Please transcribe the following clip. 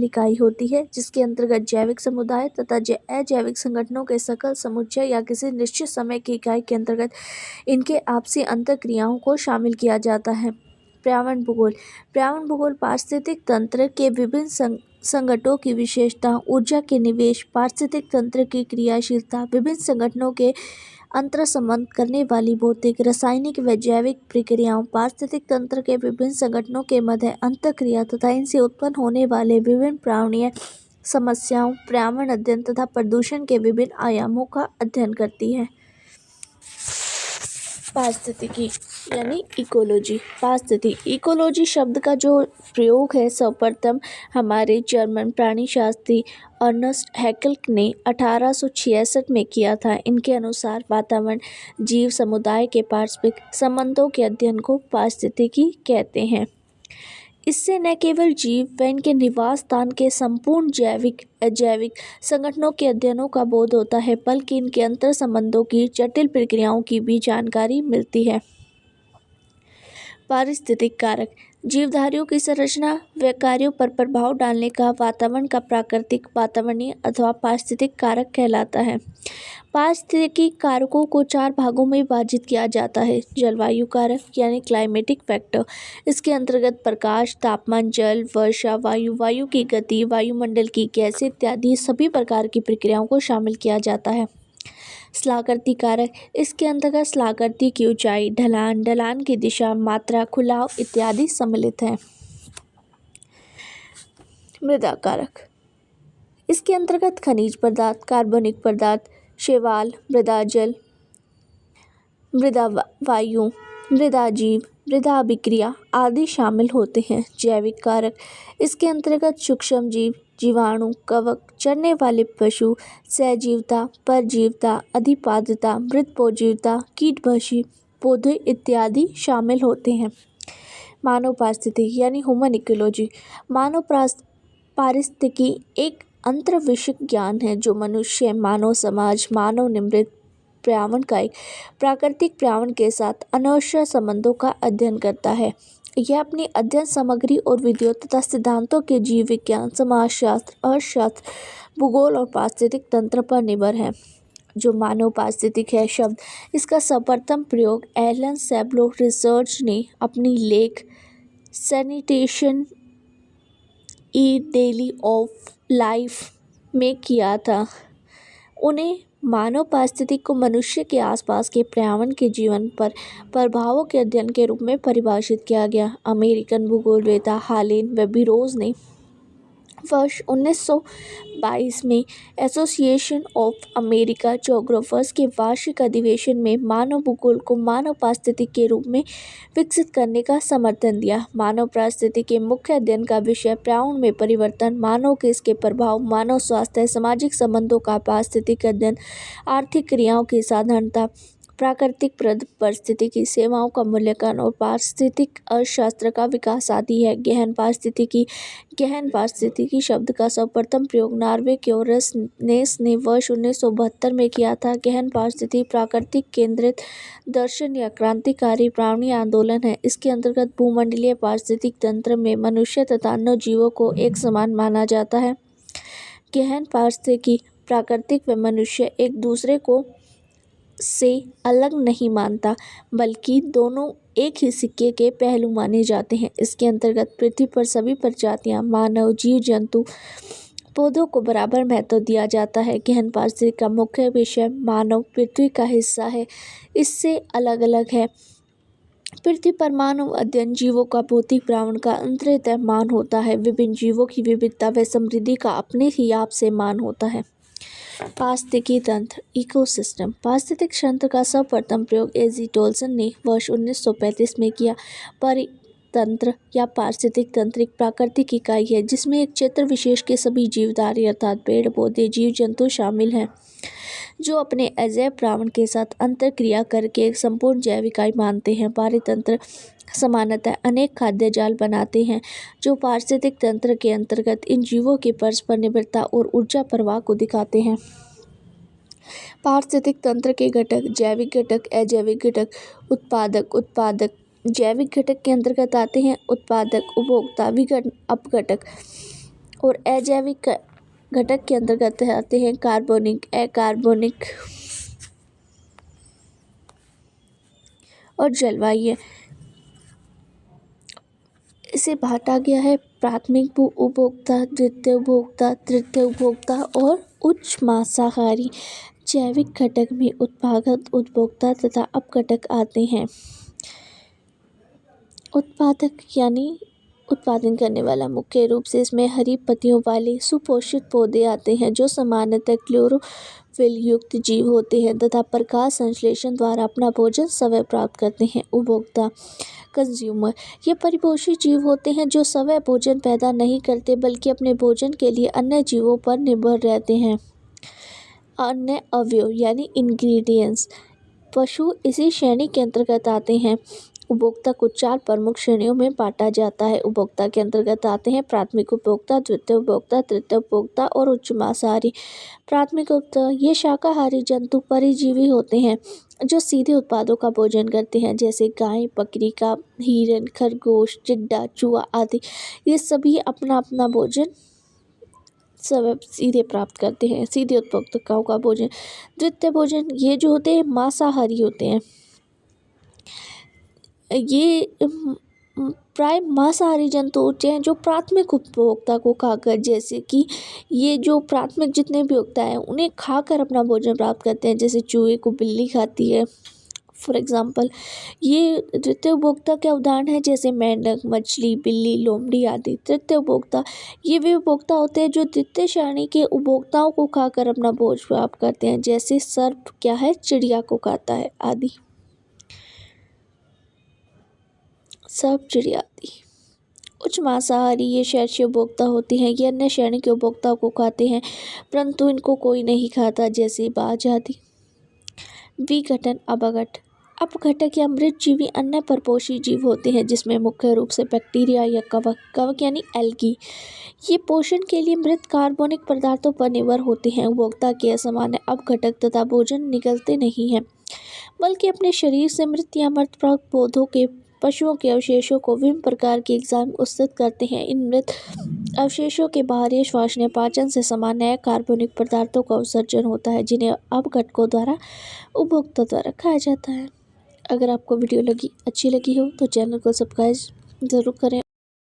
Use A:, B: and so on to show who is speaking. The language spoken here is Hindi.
A: शामिल इकाई होती है, जिसके अंतर्गत जैविक समुदाय तथा अजैविक संगठनों के सकल समुच्चय या किसी निश्चित समय की इकाई के अंतर्गत इनके आपसी अंतःक्रियाओं को शामिल किया जाता है। पर्यावरण भूगोल। पर्यावरण भूगोल पारिस्थितिक तंत्र के विभिन्न संगठनों की विशेषता, ऊर्जा के निवेश, पारिस्थितिक तंत्र की क्रियाशीलता, विभिन्न संगठनों के अंतर्संबंध करने वाली भौतिक, रासायनिक व जैविक प्रक्रियाओं, पारिस्थितिक तंत्र के विभिन्न संगठनों के मध्य अंतःक्रिया तथा इनसे उत्पन्न होने वाले विभिन्न पर्यावरणीय समस्याओं, पर्यावरण अध्ययन तथा प्रदूषण के विभिन्न आयामों का अध्ययन करती है। पारिस्थितिकी यानी इकोलॉजी। पारिस्थितिकी इकोलॉजी शब्द का जो प्रयोग है सर्वप्रथम हमारे जर्मन प्राणीशास्त्री अर्नस्ट हैकेल ने 1866 में किया था। इनके अनुसार वातावरण जीव समुदाय के पारस्परिक संबंधों के अध्ययन को पारिस्थितिकी कहते हैं। इससे न केवल जीव व इनके निवास स्थान के संपूर्ण जैविक अजैविक संगठनों के अध्ययनों का बोध होता है, बल्कि इनके अंतर संबंधों की जटिल प्रक्रियाओं की भी जानकारी मिलती है। पारिस्थितिक कारक जीवधारियों की संरचना व कार्यों पर प्रभाव डालने का वातावरण का प्राकृतिक, वातावरणीय अथवा पारिस्थितिक कारक कहलाता है। पारिस्थितिकी कारकों को 4 भागों में विभाजित किया जाता है। जलवायु कारक यानी क्लाइमेटिक फैक्टर, इसके अंतर्गत प्रकाश, तापमान, जल, वर्षा, वायु की गति, वायुमंडल की गैसें इत्यादि सभी प्रकार की प्रक्रियाओं को शामिल किया जाता है। स्थलाकृति कारक, इसके अंतर्गत स्थलाकृति की ऊंचाई, ढलान, ढलान की दिशा, मात्रा, खुलाव इत्यादि सम्मिलित है। मृदा कारक, इसके अंतर्गत खनिज पदार्थ, कार्बनिक पदार्थ, शैवाल, मृदा जल, मृदा वायु, मृदा जीव, मृदा अभिक्रिया आदि शामिल होते हैं। जैविक कारक, इसके अंतर्गत सूक्ष्म जीव, जीवाणु, कवक, चरने वाले पशु, सहजीविता, परजीविता, अधिपाद्यता, मृतपोजीविता, कीटभक्षी पौधे इत्यादि शामिल होते हैं। मानव पारिस्थितिकी यानी ह्यूमन इकोलॉजी। मानव पारिस्थितिकी एक अंतर्विषयक ज्ञान है जो मनुष्य, मानव समाज, मानव निर्मित पर्यावरण का एक प्राकृतिक पर्यावरण के साथ अनवश्य संबंधों का अध्ययन करता है। यह अपनी अध्ययन सामग्री और विधियों तथा सिद्धांतों के जीव विज्ञान, समाजशास्त्र, अर्थशास्त्र, भूगोल और पारिस्थितिक तंत्र पर निर्भर है। जो मानव पारिस्थितिक है शब्द, इसका सर्वप्रथम प्रयोग एलन सेबलो रिसर्च ने अपनी लेख sanitation E daily of life में किया था। उन्हें मानव पारिस्थितिकी को मनुष्य के आसपास के पर्यावरण के जीवन पर प्रभावों के अध्ययन के रूप में परिभाषित किया गया। अमेरिकन भूगोलवेत्ता हालेन व बिरोज ने वर्ष 1922 में एसोसिएशन ऑफ अमेरिका ज्योग्राफर्स के वार्षिक अधिवेशन में मानव भूगोल को मानव पारिस्थितिकी के रूप में विकसित करने का समर्थन दिया। मानव पारिस्थितिकी के मुख्य अध्ययन का विषय पर्यावरण में परिवर्तन, मानव के इसके प्रभाव, मानव स्वास्थ्य, सामाजिक संबंधों का पारिस्थितिक अध्ययन, आर्थिक क्रियाओं की साधारणता, प्राकृतिक पारिस्थितिकी सेवाओं का मूल्यांकन और पारिस्थितिक अर्थशास्त्र का विकास आदि है। गहन पारिस्थितिकी। गहन पारिस्थितिकी शब्द का सर्वप्रथम प्रयोग नॉर्वे के ओरस नेस ने वर्ष 1972 में किया था। गहन पारिस्थितिकी प्राकृतिक केंद्रित दर्शन या क्रांतिकारी पर्यावरणीय आंदोलन है। इसके अंतर्गत भूमंडलीय पारिस्थितिक तंत्र में मनुष्य तथा अन्य जीवों को एक समान माना जाता है। गहन पारिस्थितिकी प्राकृतिक व मनुष्य एक दूसरे को से अलग नहीं मानता, बल्कि दोनों एक ही सिक्के के पहलू माने जाते हैं। इसके अंतर्गत पृथ्वी पर सभी प्रजातियां, मानव, जीव जंतु, पौधों को बराबर महत्व दिया जाता है। गहन पारिस्थितिकी का मुख्य विषय मानव पृथ्वी का हिस्सा है, इससे अलग अलग है। पृथ्वी पर मानव अध्ययन जीवों का भौतिक पर्यावरण का अंतर्निहित मान होता है। विभिन्न जीवों की विविधता व समृद्धि का अपने ही आप से मान होता है। पारिस्थितिकी तंत्र इकोसिस्टम। पारिस्थितिक तंत्र का सर्वप्रथम प्रयोग एजी टोल्सन ने वर्ष 1935 में किया। परितंत्र या पारिस्थितिक तंत्र एक प्राकृतिक इकाई है जिसमें एक क्षेत्र विशेष के सभी जीवधारी अर्थात पेड़, पौधे, जीव जंतु शामिल हैं जो अपने अजैव पर्यावरण के साथ अंतरक्रिया करके एक संपूर्ण जैव इकाई मानते हैं। पारितंत्र सामान्यतः अनेक खाद्य जाल बनाते हैं जो पारिस्थितिक तंत्र के अंतर्गत इन जीवों की परस्पर निर्भरता और ऊर्जा प्रवाह को दिखाते हैं। पारिस्थितिक तंत्र के घटक जैविक घटक, अजैविक घटक, उत्पादक, उत्पादक जैविक घटक के अंतर्गत आते हैं। उत्पादक, उपभोक्ता, विघटन, अपघटक। और अजैविक घटक के अंतर्गत आते हैं कार्बनिक, अकार्बनिक और जलवायु। इसे बांटा गया है प्राथमिक उपभोक्ता, द्वितीय उपभोक्ता, तृतीय उपभोक्ता और उच्च मांसाहारी। जैविक घटक में उत्पादक, उपभोक्ता तथा अपघटक आते हैं। उत्पादक यानी उत्पादन करने वाला, मुख्य रूप से इसमें हरी पत्तियों वाले सुपोषित पौधे आते हैं जो सामान्यतः क्लोरोफिल युक्त जीव होते हैं तथा प्रकाश संश्लेषण द्वारा अपना भोजन स्वयं प्राप्त करते हैं। उपभोक्ता, कंज्यूमर, ये परिपोषी जीव होते हैं जो स्वयं भोजन पैदा नहीं करते बल्कि अपने भोजन के लिए अन्य जीवों पर निर्भर रहते हैं। अन्य अवयव यानी इंग्रेडिएंट्स, पशु इसी श्रेणी के अंतर्गत आते हैं। उपभोक्ता को 4 प्रमुख श्रेणियों में बांटा जाता है। उपभोक्ता के अंतर्गत आते हैं प्राथमिक उपभोक्ता, द्वितीय उपभोक्ता, तृतीय उपभोक्ता और उच्च मांसाहारी। प्राथमिक उपभोक्ता ये शाकाहारी जंतु परजीवी होते हैं जो सीधे उत्पादों का भोजन करते हैं, जैसे गाय, बकरी का, हिरन, खरगोश, टिड्डा, चूहा आदि। ये सभी अपना अपना भोजन सब सीधे प्राप्त करते हैं, सीधे उपभोक्ताओं का भोजन। द्वितीय भोजन ये जो होते हैं मांसाहारी होते हैं। ये प्राय मांसाहारी जंतु होते हैं जो प्राथमिक उपभोक्ता को खाकर, जैसे कि ये जो प्राथमिक जितने भी उपभोक्ता हैं उन्हें खाकर अपना भोजन प्राप्त करते हैं, जैसे चूहे को बिल्ली खाती है फॉर एग्जाम्पल। ये द्वितीय उपभोक्ता के उदाहरण है, जैसे मेंढक, मछली, बिल्ली, लोमड़ी आदि। तृतीय उपभोक्ता ये वे उपभोक्ता होते हैं जो द्वितीय श्रेणी के उपभोक्ताओं को खाकर अपना भोजन प्राप्त करते हैं, जैसे सर्प क्या है, चिड़िया को खाता है आदि। सर्प, चिड़िया आदि। उच्च मांसाहारी ये शैष्य उपभोक्ता होते हैं। ये अन्य श्रेणी के उपभोक्ताओं को खाते हैं परंतु इनको कोई नहीं खाता, जैसे बाज आदि। विघटन, अपघटक या मृतजीवी अन्य परपोषी जीव होते हैं जिसमें मुख्य रूप से बैक्टीरिया या कवक यानी एल्गी। ये पोषण के लिए मृत कार्बनिक पदार्थों पर निर्भर होते हैं। उपभोक्ता के असामान्य अपघटक तथा भोजन निगलते नहीं हैं बल्कि अपने शरीर से मृत या मृतप्राप्त पौधों के, पशुओं के अवशेषों को विभिन्न प्रकार के एंजाइम उत्सर्जित करते हैं। इन मृत अवशेषों के बाहरी श्वसनीय पाचन से सामान्य कार्बनिक पदार्थों का उत्सर्जन होता है जिन्हें अपघटकों द्वारा उपभोक्ता द्वारा खाया जाता है। अगर आपको वीडियो अच्छी लगी हो तो चैनल को सब्सक्राइब ज़रूर करें।